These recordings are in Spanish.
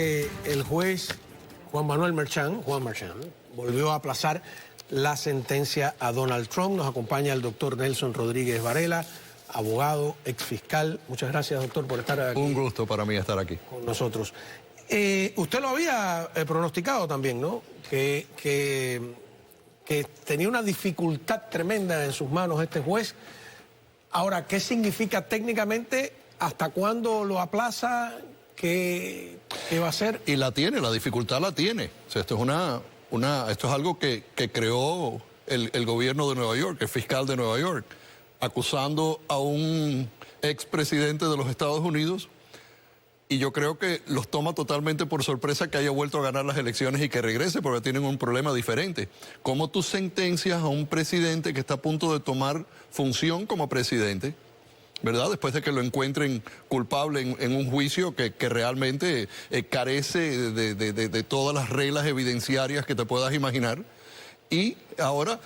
El juez Juan Marchant, volvió a aplazar la sentencia a Donald Trump. Nos acompaña el doctor Nelson Rodríguez Varela, abogado, exfiscal. Muchas gracias, doctor, por estar aquí. Un gusto para mí estar aquí. Con nosotros. Usted lo había pronosticado también, ¿no? Que tenía una dificultad tremenda en sus manos este juez. Ahora, ¿qué significa técnicamente? ¿Hasta cuándo lo aplaza? ¿Qué va a hacer? Y la tiene, la dificultad la tiene. O sea, esto es algo que creó el gobierno de Nueva York, el fiscal de Nueva York, acusando a un expresidente de los Estados Unidos. Y yo creo que los toma totalmente por sorpresa que haya vuelto a ganar las elecciones y que regrese, porque tienen un problema diferente. ¿Cómo tú sentencias a un presidente que está a punto de tomar función como presidente, ¿verdad? Después de que lo encuentren culpable en un juicio que realmente carece de todas las reglas evidenciarias que te puedas imaginar. Y ahora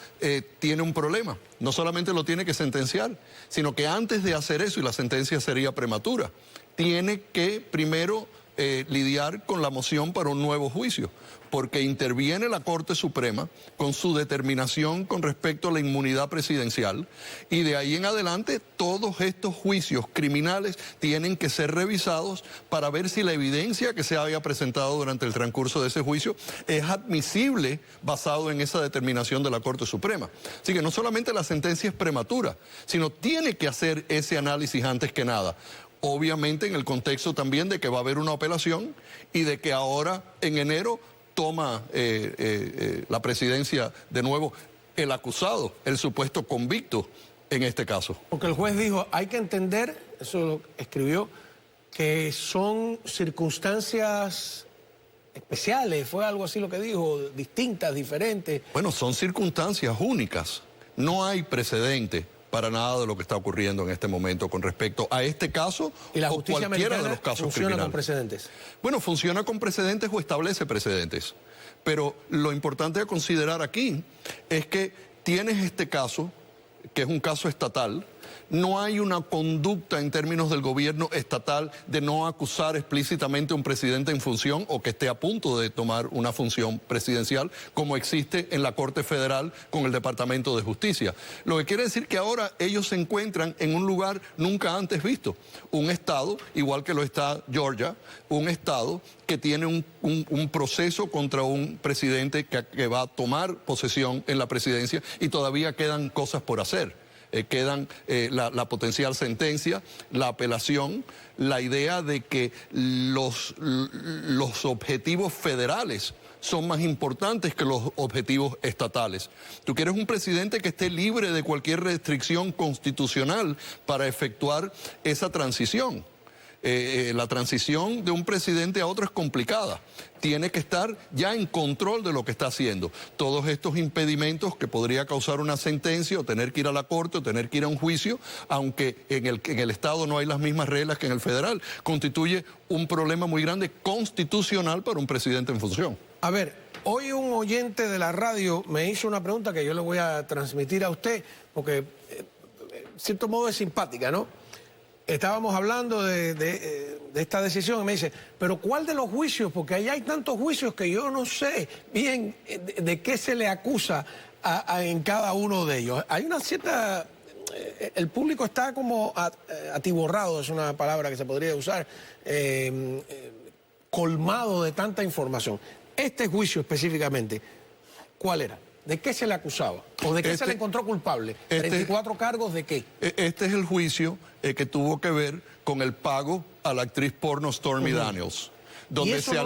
tiene un problema. No solamente lo tiene que sentenciar, sino que antes de hacer eso, y la sentencia sería prematura, tiene que primero lidiar con la moción para un nuevo juicio, porque interviene la Corte Suprema con su determinación con respecto a la inmunidad presidencial, y de ahí en adelante todos estos juicios criminales tienen que ser revisados para ver si la evidencia que se había presentado durante el transcurso de ese juicio es admisible basado en esa determinación de la Corte Suprema. Así que no solamente la sentencia es prematura, sino tiene que hacer ese análisis antes que nada. Obviamente en el contexto también de que va a haber una apelación y de que ahora en enero toma la presidencia de nuevo el acusado, el supuesto convicto en este caso. Porque el juez dijo, hay que entender, eso lo escribió, que son circunstancias especiales, fue algo así lo que dijo, distintas, diferentes. Bueno, son circunstancias únicas, no hay precedente para nada de lo que está ocurriendo en este momento con respecto a este caso ¿Y la o justicia cualquiera de los casos funciona criminales. con precedentes? Bueno, funciona con precedentes o establece precedentes. Pero lo importante a considerar aquí es que tienes este caso, que es un caso estatal. No hay una conducta en términos del gobierno estatal de no acusar explícitamente a un presidente en función o que esté a punto de tomar una función presidencial, como existe en la Corte Federal con el Departamento de Justicia. Lo que quiere decir que ahora ellos se encuentran en un lugar nunca antes visto. Un estado, igual que lo está Georgia, un estado que tiene un proceso contra un presidente que va a tomar posesión en la presidencia y todavía quedan cosas por hacer. Quedan la potencial sentencia, la apelación, la idea de que los objetivos federales son más importantes que los objetivos estatales. Tú quieres un presidente que esté libre de cualquier restricción constitucional para efectuar esa transición. La transición de un presidente a otro es complicada. Tiene que estar ya en control de lo que está haciendo. Todos estos impedimentos que podría causar una sentencia o tener que ir a la corte o tener que ir a un juicio, aunque en el Estado no hay las mismas reglas que en el federal, constituye un problema muy grande constitucional para un presidente en función. A ver, hoy un oyente de la radio me hizo una pregunta que yo le voy a transmitir a usted, porque en cierto modo es simpática, ¿no? Estábamos hablando de esta decisión y me dice, pero ¿cuál de los juicios? Porque ahí hay tantos juicios que yo no sé bien de qué se le acusa en cada uno de ellos. Hay una cierta... el público está como atiborrado, es una palabra que se podría usar, colmado de tanta información. Este juicio específicamente, ¿cuál era? ¿De qué se le acusaba? ¿O de qué se le encontró culpable? ¿34 cargos de qué? Este es el juicio que tuvo que ver con el pago a la actriz porno Stormy Daniels, donde se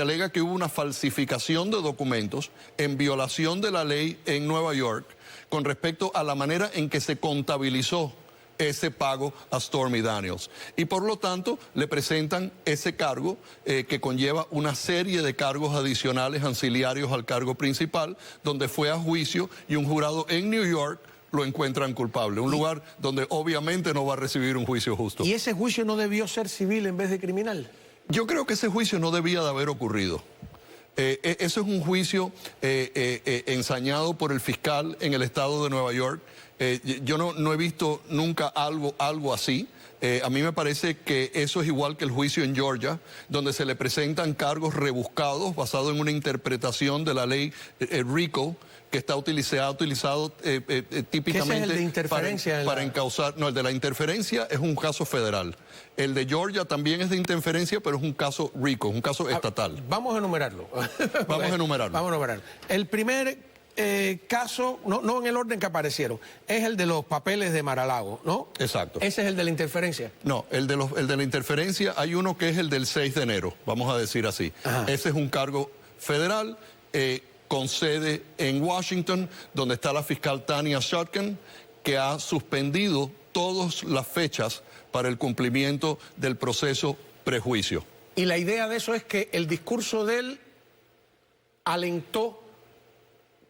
alega que hubo una falsificación de documentos en violación de la ley en Nueva York con respecto a la manera en que se contabilizó ese pago a Stormy Daniels. Y por lo tanto le presentan ese cargo que conlleva una serie de cargos adicionales ancillarios al cargo principal, donde fue a juicio y un jurado en New York lo encuentran culpable. Un lugar donde obviamente no va a recibir un juicio justo. ¿Y ese juicio no debió ser civil en vez de criminal? Yo creo que ese juicio no debía de haber ocurrido. Eso es un juicio ensañado por el fiscal en el estado de Nueva York. Yo no he visto nunca algo así. A mí me parece que eso es igual que el juicio en Georgia, donde se le presentan cargos rebuscados basados en una interpretación de la ley RICO, que está utilizado típicamente ¿Qué es el de interferencia para encauzar. No, el de la interferencia es un caso federal. El de Georgia también es de interferencia, pero es un caso RICO, un caso estatal. Vamos a enumerarlo. Vamos a enumerarlo. Vamos a enumerarlo. El primer caso, no en el orden que aparecieron, es el de los papeles de Mar-a-Lago, ¿no? Exacto. Ese es el de la interferencia. No, el de la interferencia, hay uno que es el del 6 de enero, vamos a decir así. Ajá. Ese es un cargo federal con sede en Washington, donde está la fiscal Tanya Chutkan, que ha suspendido todas las fechas para el cumplimiento del proceso prejuicio. Y la idea de eso es que el discurso de él alentó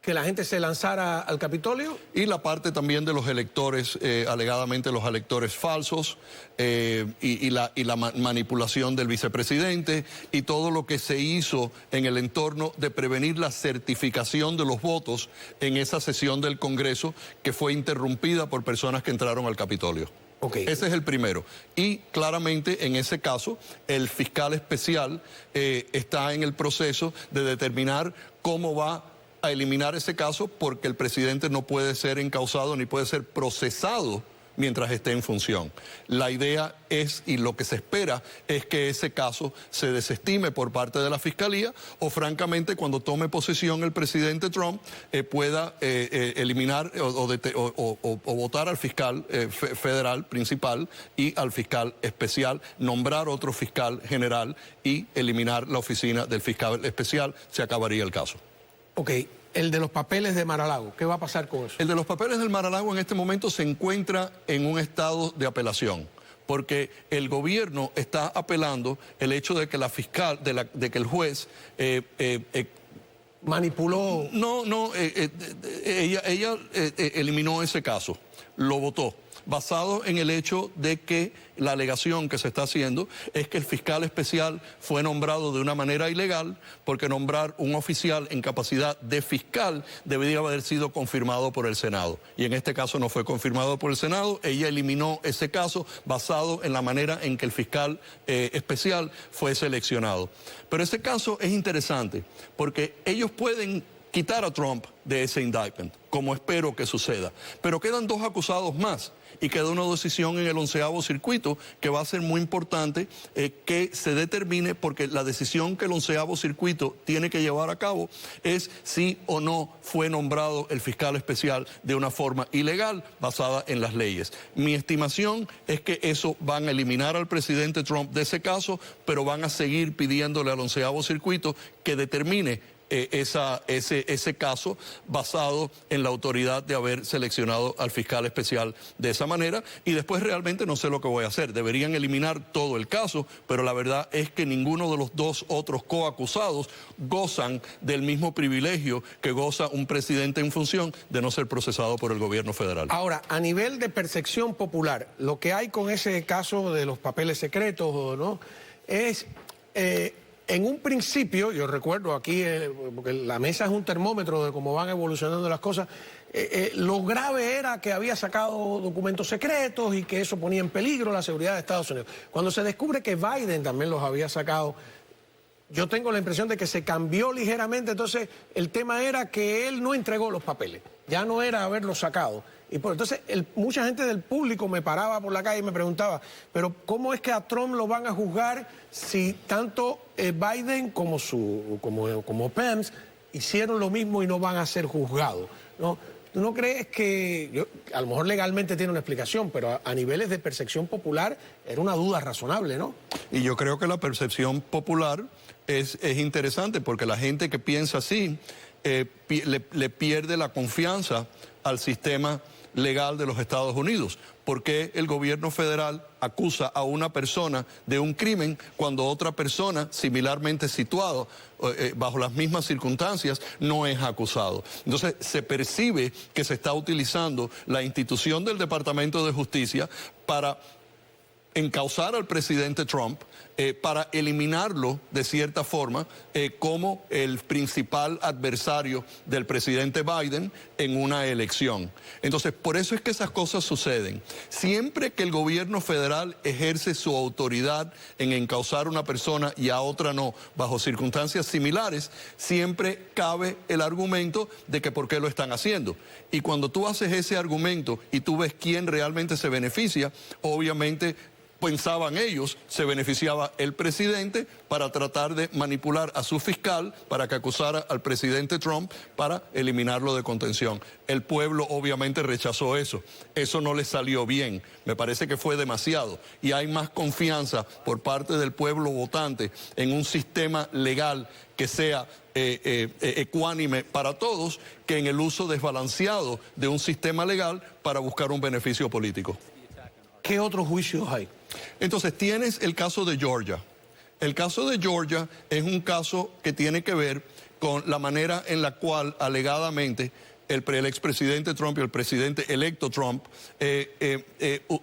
que la gente se lanzara al Capitolio. Y la parte también de los electores, alegadamente los electores falsos, y la manipulación del vicepresidente, y todo lo que se hizo en el entorno de prevenir la certificación de los votos en esa sesión del Congreso que fue interrumpida por personas que entraron al Capitolio. Okay. Ese es el primero. Y claramente en ese caso el fiscal especial está en el proceso de determinar cómo va a eliminar ese caso, porque el presidente no puede ser encausado ni puede ser procesado mientras esté en función. La idea es, y lo que se espera, es que ese caso se desestime por parte de la Fiscalía, o francamente cuando tome posesión el presidente Trump pueda eliminar o votar al fiscal federal principal y al fiscal especial, nombrar otro fiscal general y eliminar la oficina del fiscal especial. Se acabaría el caso. Ok, el de los papeles de Mar-a-Lago, ¿qué va a pasar con eso? El de los papeles del Mar-a-Lago en este momento se encuentra en un estado de apelación, porque el gobierno está apelando el hecho de que la fiscal, de que el juez manipuló. Ella eliminó ese caso, lo votó, basado en el hecho de que la alegación que se está haciendo es que el fiscal especial fue nombrado de una manera ilegal, porque nombrar un oficial en capacidad de fiscal debería haber sido confirmado por el Senado. Y en este caso no fue confirmado por el Senado. Ella eliminó ese caso basado en la manera en que el fiscal especial fue seleccionado. Pero ese caso es interesante porque ellos pueden quitar a Trump de ese indictment, como espero que suceda. Pero quedan dos acusados más y queda una decisión en el 11º circuito que va a ser muy importante que se determine, porque la decisión que el 11º circuito tiene que llevar a cabo es si o no fue nombrado el fiscal especial de una forma ilegal basada en las leyes. Mi estimación es que eso van a eliminar al presidente Trump de ese caso, pero van a seguir pidiéndole al 11º circuito que determine ese caso basado en la autoridad de haber seleccionado al fiscal especial de esa manera, y después realmente no sé lo que voy a hacer. Deberían eliminar todo el caso, pero la verdad es que ninguno de los dos otros coacusados gozan del mismo privilegio que goza un presidente en función de no ser procesado por el gobierno federal. Ahora, a nivel de percepción popular, lo que hay con ese caso de los papeles secretos, ¿no?, es... en un principio, yo recuerdo aquí, porque la mesa es un termómetro de cómo van evolucionando las cosas, lo grave era que había sacado documentos secretos y que eso ponía en peligro la seguridad de Estados Unidos. Cuando se descubre que Biden también los había sacado, yo tengo la impresión de que se cambió ligeramente. Entonces el tema era que él no entregó los papeles, ya no era haberlos sacado. Y entonces mucha gente del público me paraba por la calle y me preguntaba, pero ¿cómo es que a Trump lo van a juzgar si tanto Biden como Pence hicieron lo mismo y no van a ser juzgados, ¿no? ¿Tú no crees que, a lo mejor legalmente tiene una explicación, pero a niveles de percepción popular era una duda razonable, ¿no? Y yo creo que la percepción popular es interesante, porque la gente que piensa así le pierde la confianza al sistema legal de los Estados Unidos. ¿Por qué el gobierno federal acusa a una persona de un crimen cuando otra persona similarmente situada bajo las mismas circunstancias no es acusado? Entonces se percibe que se está utilizando la institución del Departamento de Justicia para encausar al presidente Trump para eliminarlo de cierta forma como el principal adversario del presidente Biden en una elección. Entonces, por eso es que esas cosas suceden. Siempre que el gobierno federal ejerce su autoridad en encausar a una persona y a otra no, bajo circunstancias similares, siempre cabe el argumento de que por qué lo están haciendo. Y cuando tú haces ese argumento y tú ves quién realmente se beneficia, obviamente pensaban ellos, se beneficiaba el presidente para tratar de manipular a su fiscal para que acusara al presidente Trump para eliminarlo de contención. El pueblo obviamente rechazó eso. Eso no le salió bien. Me parece que fue demasiado. Y hay más confianza por parte del pueblo votante en un sistema legal que sea ecuánime para todos que en el uso desbalanceado de un sistema legal para buscar un beneficio político. ¿Qué otros juicios hay? Entonces, tienes el caso de Georgia. El caso de Georgia es un caso que tiene que ver con la manera en la cual, alegadamente, el expresidente Trump y el presidente electo Trump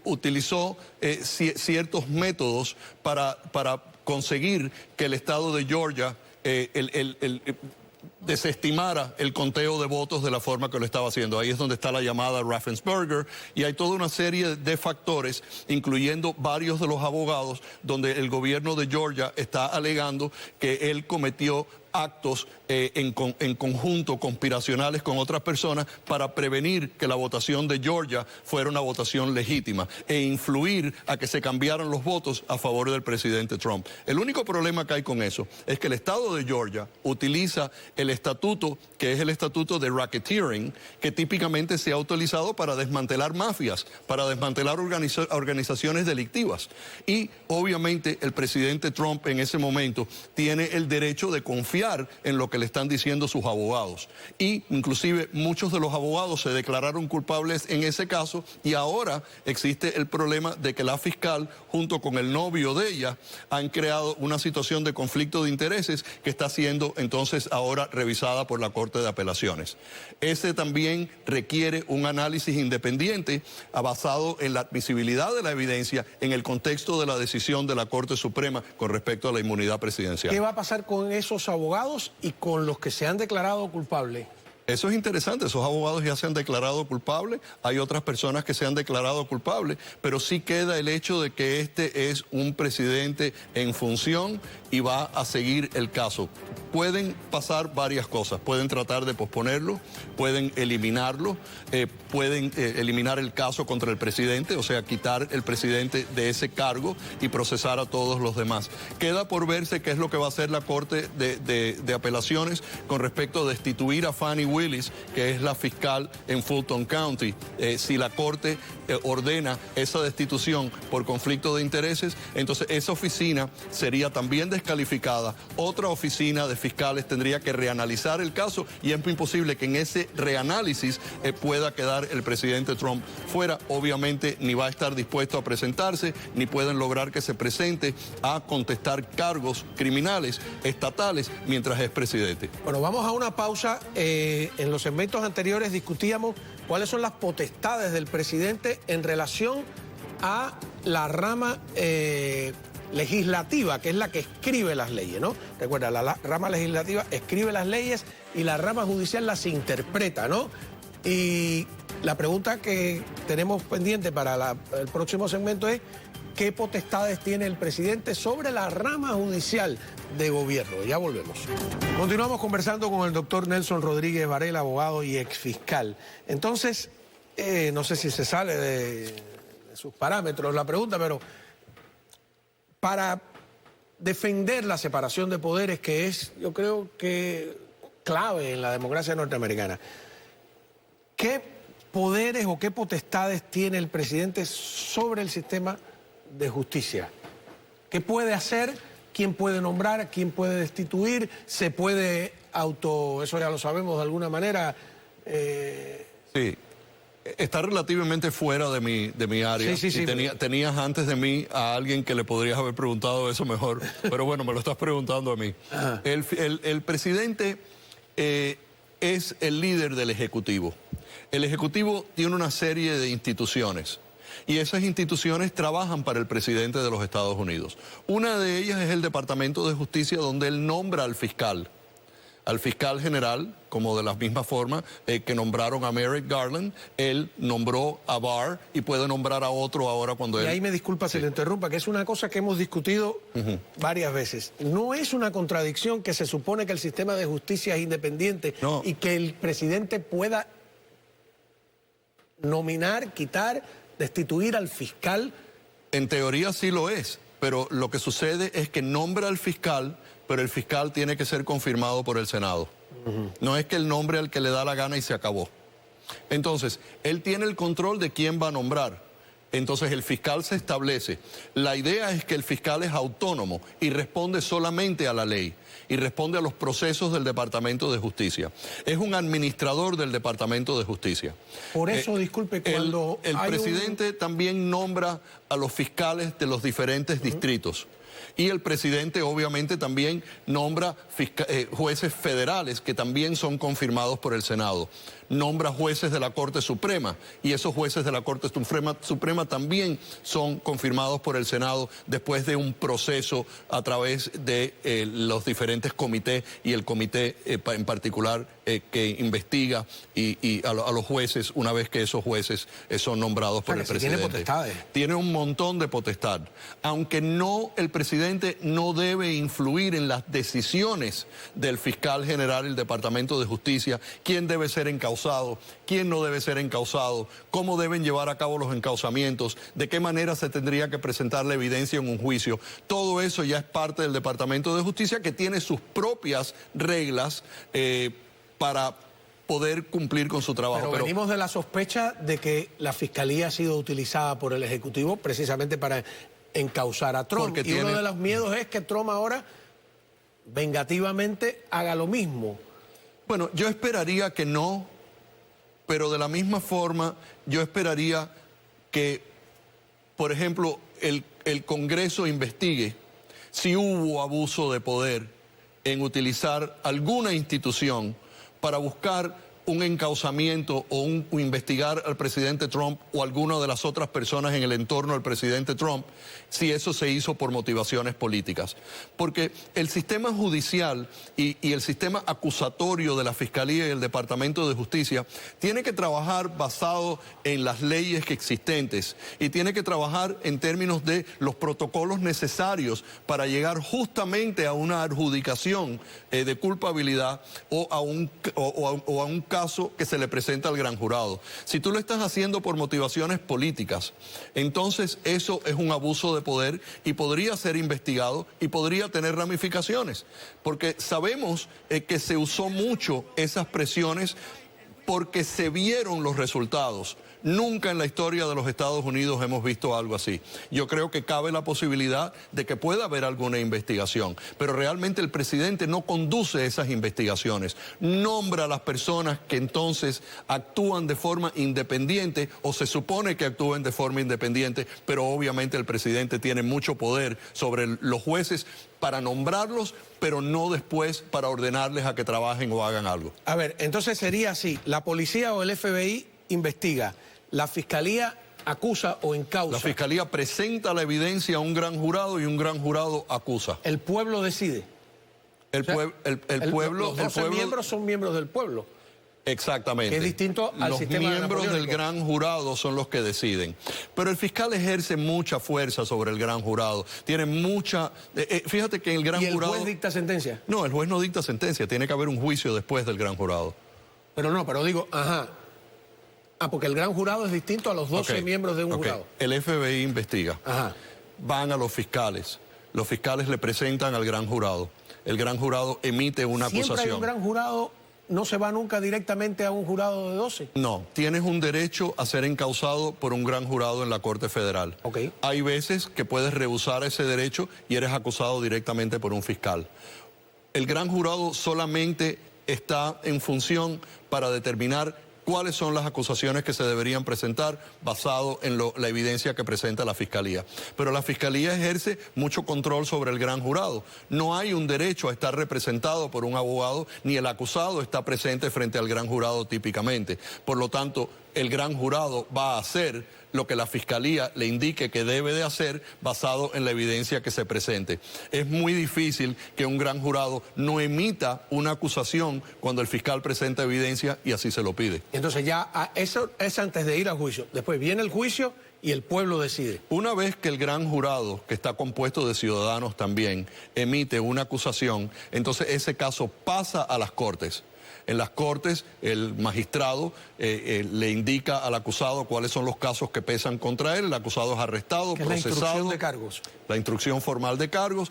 utilizó ciertos métodos para conseguir que el estado de Georgia desestimara el conteo de votos de la forma que lo estaba haciendo. Ahí es donde está la llamada Raffensperger y hay toda una serie de factores, incluyendo varios de los abogados, donde el gobierno de Georgia está alegando que él cometió actos en conjunto, conspiracionales con otras personas para prevenir que la votación de Georgia fuera una votación legítima e influir a que se cambiaran los votos a favor del presidente Trump. El único problema que hay con eso es que el estado de Georgia utiliza el estatuto, que es el estatuto de racketeering, que típicamente se ha utilizado para desmantelar mafias, para desmantelar organizaciones delictivas. Y obviamente el presidente Trump en ese momento tiene el derecho de confiar en lo que le están diciendo sus abogados. Y inclusive muchos de los abogados se declararon culpables en ese caso y ahora existe el problema de que la fiscal junto con el novio de ella han creado una situación de conflicto de intereses que está siendo entonces ahora revisada por la Corte de Apelaciones. Ese también requiere un análisis independiente basado en la admisibilidad de la evidencia en el contexto de la decisión de la Corte Suprema con respecto a la inmunidad presidencial. ¿Qué va a pasar con esos abogados y con los que se han declarado culpables? Eso es interesante, esos abogados ya se han declarado culpables, hay otras personas que se han declarado culpables, pero sí queda el hecho de que este es un presidente en función y va a seguir el caso. Pueden pasar varias cosas, pueden tratar de posponerlo, pueden eliminarlo, pueden eliminar el caso contra el presidente, o sea, quitar el presidente de ese cargo y procesar a todos los demás. Queda por verse qué es lo que va a hacer la Corte de Apelaciones con respecto a destituir a Fani Willis, que es la fiscal en Fulton County. Si la Corte ordena esa destitución por conflicto de intereses, entonces esa oficina sería también descalificada. Otra oficina de fiscales tendría que reanalizar el caso y es muy imposible que en ese reanálisis pueda quedar el presidente Trump fuera. Obviamente ni va a estar dispuesto a presentarse, ni pueden lograr que se presente a contestar cargos criminales estatales mientras es presidente. Bueno, vamos a una pausa. En los segmentos anteriores discutíamos cuáles son las potestades del presidente en relación a la rama legislativa, que es la que escribe las leyes, ¿no? Recuerda, la rama legislativa escribe las leyes y la rama judicial las interpreta, ¿no? Y la pregunta que tenemos pendiente para el próximo segmento es ¿qué potestades tiene el presidente sobre la rama judicial de gobierno? Ya volvemos. Continuamos conversando con el doctor Nelson Rodríguez Varela, abogado y exfiscal. Entonces, no sé si se sale de sus parámetros la pregunta, pero para defender la separación de poderes, que es, yo creo que clave en la democracia norteamericana, ¿qué poderes o qué potestades tiene el presidente sobre el sistema de justicia? ¿Qué puede hacer? ¿Quién puede nombrar? ¿Quién puede destituir? ¿Se puede eso ya lo sabemos de alguna manera? Sí, está relativamente fuera de mi área. Sí. Tenías antes de mí a alguien que le podrías haber preguntado eso mejor, pero bueno, me lo estás preguntando a mí. El presidente es el líder del Ejecutivo. El Ejecutivo tiene una serie de instituciones. Y esas instituciones trabajan para el presidente de los Estados Unidos. Una de ellas es el Departamento de Justicia, donde él nombra al fiscal general, como de la misma forma que nombraron a Merrick Garland, él nombró a Barr y puede nombrar a otro ahora cuando él... Y ahí me disculpa si le interrumpa, que es una cosa que hemos discutido varias veces. No es una contradicción que se supone que el sistema de justicia es independiente y que el presidente pueda nominar, quitar, destituir al fiscal. En teoría sí lo es, pero lo que sucede es que nombra al fiscal, pero el fiscal tiene que ser confirmado por el Senado. No es que él nombre al que le da la gana y se acabó. Entonces, él tiene el control de quién va a nombrar. Entonces, el fiscal se establece. La idea es que el fiscal es autónomo y responde solamente a la ley y responde a los procesos del Departamento de Justicia. Es un administrador del Departamento de Justicia. Por eso, disculpe, cuando el presidente también nombra a los fiscales de los diferentes distritos. Y el presidente obviamente también nombra jueces federales que también son confirmados por el Senado. Nombra jueces de la Corte Suprema y esos jueces de la Corte Suprema también son confirmados por el Senado después de un proceso a través de los diferentes comités y el comité en particular que investiga a los jueces una vez que esos jueces son nombrados por el presidente. Tiene potestades. Tiene un montón de potestad. Aunque el presidente no debe influir en las decisiones del fiscal general del Departamento de Justicia, quién debe ser encausado, quién no debe ser encausado, cómo deben llevar a cabo los encausamientos, de qué manera se tendría que presentar la evidencia en un juicio. Todo eso ya es parte del Departamento de Justicia, que tiene sus propias reglas para poder cumplir con su trabajo. Pero venimos de la sospecha de que la Fiscalía ha sido utilizada por el Ejecutivo precisamente para encausar a Trump. Y uno de los miedos es que Trump ahora vengativamente haga lo mismo. Bueno, yo esperaría que no, pero de la misma forma yo esperaría que, por ejemplo, el Congreso investigue si hubo abuso de poder en utilizar alguna institución para buscar un encausamiento o investigar al presidente Trump o alguna de las otras personas en el entorno del presidente Trump, si eso se hizo por motivaciones políticas. Porque el sistema judicial y el sistema acusatorio de la Fiscalía y el Departamento de Justicia tiene que trabajar basado en las leyes existentes y tiene que trabajar en términos de los protocolos necesarios para llegar justamente a una adjudicación de culpabilidad o a un caso que se le presenta al gran jurado. Si tú lo estás haciendo por motivaciones políticas, entonces eso es un abuso de poder y podría ser investigado y podría tener ramificaciones, porque sabemos que se usó mucho esas presiones porque se vieron los resultados. Nunca en la historia de los Estados Unidos hemos visto algo así. Yo creo que cabe la posibilidad de que pueda haber alguna investigación, pero realmente el presidente no conduce esas investigaciones. Nombra a las personas que entonces actúan de forma independiente o se supone que actúen de forma independiente, pero obviamente el presidente tiene mucho poder sobre los jueces para nombrarlos, pero no después para ordenarles a que trabajen o hagan algo. A ver, entonces sería así, la policía o el FBI investiga, la Fiscalía acusa o encausa. La Fiscalía presenta la evidencia a un gran jurado y un gran jurado acusa. El pueblo decide. El pueblo... Los 12 miembros son miembros del pueblo. Exactamente. Que es distinto al sistema Los miembros del gran jurado son los que deciden. Pero el fiscal ejerce mucha fuerza sobre el gran jurado. Tiene mucha... fíjate que en el gran jurado... ¿Y el juez dicta sentencia? No, el juez no dicta sentencia. Tiene que haber un juicio después del gran jurado. Pero digo, porque el gran jurado es distinto a los 12 miembros de un jurado. El FBI investiga. Van a los fiscales. Los fiscales le presentan al gran jurado. El gran jurado emite una acusación. ¿Siempre hay un gran jurado? ¿No se va nunca directamente a un jurado de 12? No, tienes un derecho a ser encausado por un gran jurado en la Corte Federal. Hay veces que puedes rehusar ese derecho y eres acusado directamente por un fiscal. El gran jurado solamente está en función para determinar cuáles son las acusaciones que se deberían presentar basado en la evidencia que presenta la Fiscalía. Pero la Fiscalía ejerce mucho control sobre el gran jurado. No hay un derecho a estar representado por un abogado, ni el acusado está presente frente al gran jurado típicamente. Por lo tanto, el gran jurado va a hacer lo que la fiscalía le indique que debe de hacer basado en la evidencia que se presente. Es muy difícil que un gran jurado no emita una acusación cuando el fiscal presenta evidencia y así se lo pide. Entonces eso es antes de ir al juicio. Después viene el juicio y el pueblo decide. Una vez que el gran jurado, que está compuesto de ciudadanos también, emite una acusación, entonces ese caso pasa a las Cortes. En las Cortes, el magistrado le indica al acusado cuáles son los casos que pesan contra él. El acusado es arrestado, procesado. La instrucción de cargos. La instrucción formal de cargos.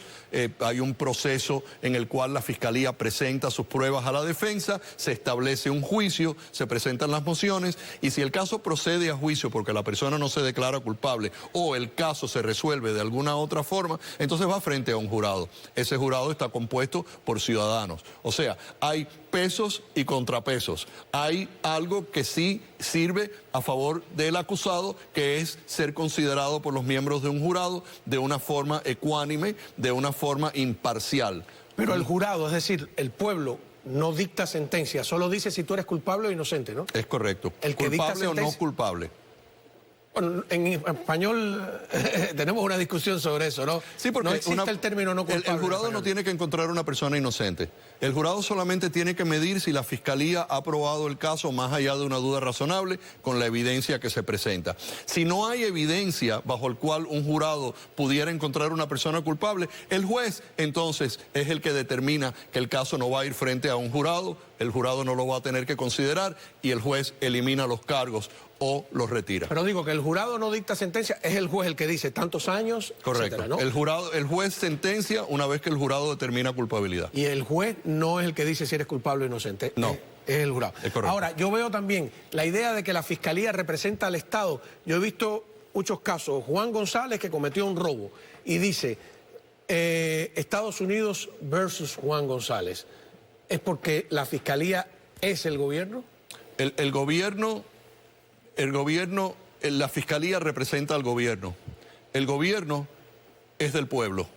Hay un proceso en el cual la fiscalía presenta sus pruebas a la defensa, se establece un juicio, se presentan las mociones y si el caso procede a juicio porque la persona no se declara culpable o el caso se resuelve de alguna otra forma, entonces va frente a un jurado. Ese jurado está compuesto por ciudadanos. O sea, hay pesos y contrapesos. Hay algo que sí sirve a favor del acusado, que es ser considerado por los miembros de un jurado de una forma ecuánime, de una forma imparcial. Pero el jurado, es decir, el pueblo, no dicta sentencia, solo dice si tú eres culpable o inocente, ¿no? Es correcto. El que dicta ¿Culpable o no culpable? Bueno, en español tenemos una discusión sobre eso, ¿no? Sí, porque no existe el término no culpable. El jurado no tiene que encontrar una persona inocente. El jurado solamente tiene que medir si la fiscalía ha probado el caso más allá de una duda razonable con la evidencia que se presenta. Si no hay evidencia bajo el cual un jurado pudiera encontrar una persona culpable, el juez entonces es el que determina que el caso no va a ir frente a un jurado, el jurado no lo va a tener que considerar y el juez elimina los cargos o los retira. Pero digo que el jurado no dicta sentencia, es el juez el que dice tantos años, correcto, etcétera, ¿no? El juez sentencia una vez que el jurado determina culpabilidad. Y el juez no es el que dice si eres culpable o inocente. No. Es el jurado. Es correcto. Ahora, yo veo también la idea de que la fiscalía representa al Estado. Yo he visto muchos casos. Juan González que cometió un robo y dice Estados Unidos versus Juan González. ¿Es porque la fiscalía es el gobierno? La fiscalía representa al gobierno. El gobierno es del pueblo.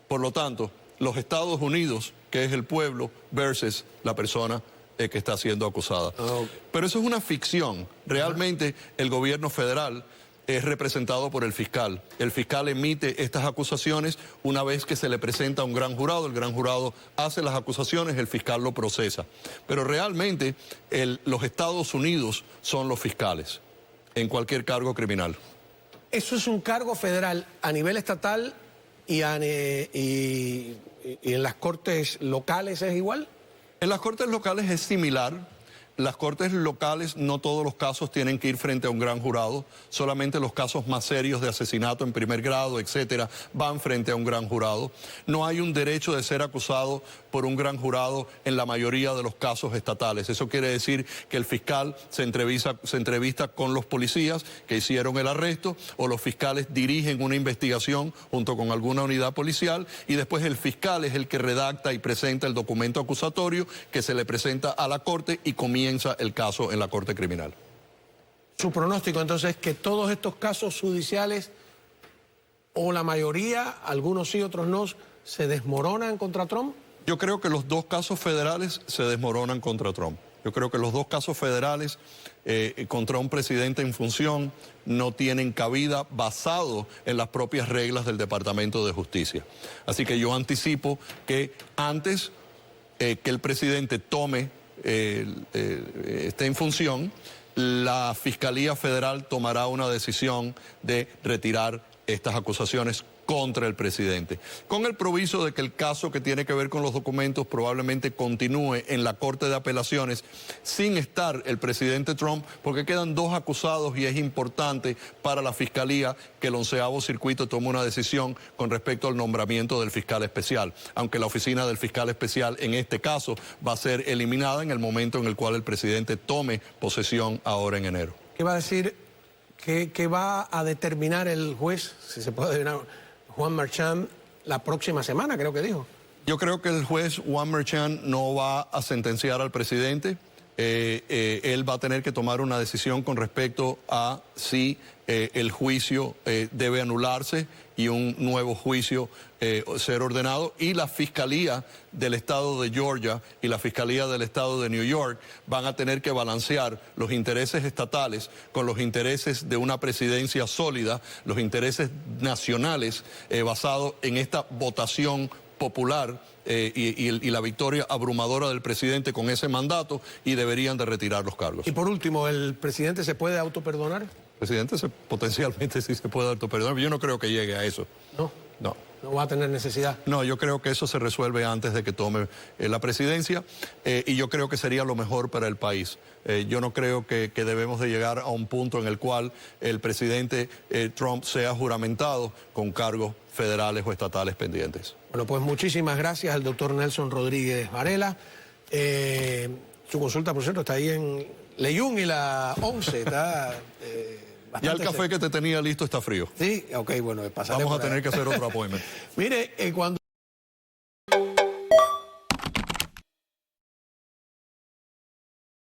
Por lo tanto, los Estados Unidos, que es el pueblo, versus la persona que está siendo acusada. Pero eso es una ficción. Realmente el gobierno federal es representado por el fiscal. El fiscal emite estas acusaciones una vez que se le presenta a un gran jurado. El gran jurado hace las acusaciones, el fiscal lo procesa. Pero realmente los Estados Unidos son los fiscales en cualquier cargo criminal. Eso es un cargo federal a nivel estatal y en las cortes locales es igual. En las cortes locales es similar. Las cortes locales no todos los casos tienen que ir frente a un gran jurado, solamente los casos más serios de asesinato en primer grado, etcétera, van frente a un gran jurado. No hay un derecho de ser acusado por un gran jurado en la mayoría de los casos estatales. Eso quiere decir que el fiscal se entrevista con los policías que hicieron el arresto o los fiscales dirigen una investigación junto con alguna unidad policial y después el fiscal es el que redacta y presenta el documento acusatorio que se le presenta a la corte y comienza el caso en la Corte Criminal. Su pronóstico entonces es que todos estos casos judiciales, o la mayoría, algunos sí, otros no, se desmoronan contra Trump. Yo creo que los dos casos federales se desmoronan contra Trump. Yo creo que los dos casos federales contra un presidente en función no tienen cabida basado en las propias reglas del Departamento de Justicia. Así que yo anticipo que antes que el presidente esté en función, la Fiscalía Federal tomará una decisión de retirar estas acusaciones contra el presidente, con el proviso de que el caso que tiene que ver con los documentos probablemente continúe en la Corte de Apelaciones sin estar el presidente Trump, porque quedan dos acusados y es importante para la Fiscalía que el 11º Circuito tome una decisión con respecto al nombramiento del fiscal especial, aunque la oficina del fiscal especial en este caso va a ser eliminada en el momento en el cual el presidente tome posesión ahora en enero. ¿Qué va a decir, qué va a determinar el juez, si se puede determinar, Juan Merchan, la próxima semana, creo que dijo? Yo creo que el juez Juan Merchan no va a sentenciar al presidente él va a tener que tomar una decisión con respecto a si el juicio debe anularse y un nuevo juicio ser ordenado, y la Fiscalía del Estado de Georgia y la Fiscalía del Estado de New York van a tener que balancear los intereses estatales con los intereses de una presidencia sólida, los intereses nacionales basados en esta votación popular y la victoria abrumadora del presidente con ese mandato, y deberían de retirar los cargos. Y por último, ¿el presidente se puede autoperdonar? El presidente potencialmente sí se puede autoperdonar, pero yo no creo que llegue a eso. No. No. No va a tener necesidad. No, yo creo que eso se resuelve antes de que tome la presidencia, y yo creo que sería lo mejor para el país. Yo no creo que debemos de llegar a un punto en el cual el presidente Trump sea juramentado con cargos federales o estatales pendientes. Bueno, pues muchísimas gracias al doctor Nelson Rodríguez Varela. Su consulta, por cierto, está ahí en Leyún y la 11. Está... Ya el café que te tenía listo está frío. Sí, ok, bueno, pasaré. Vamos a tener que hacer otro appointment. Mire, cuando...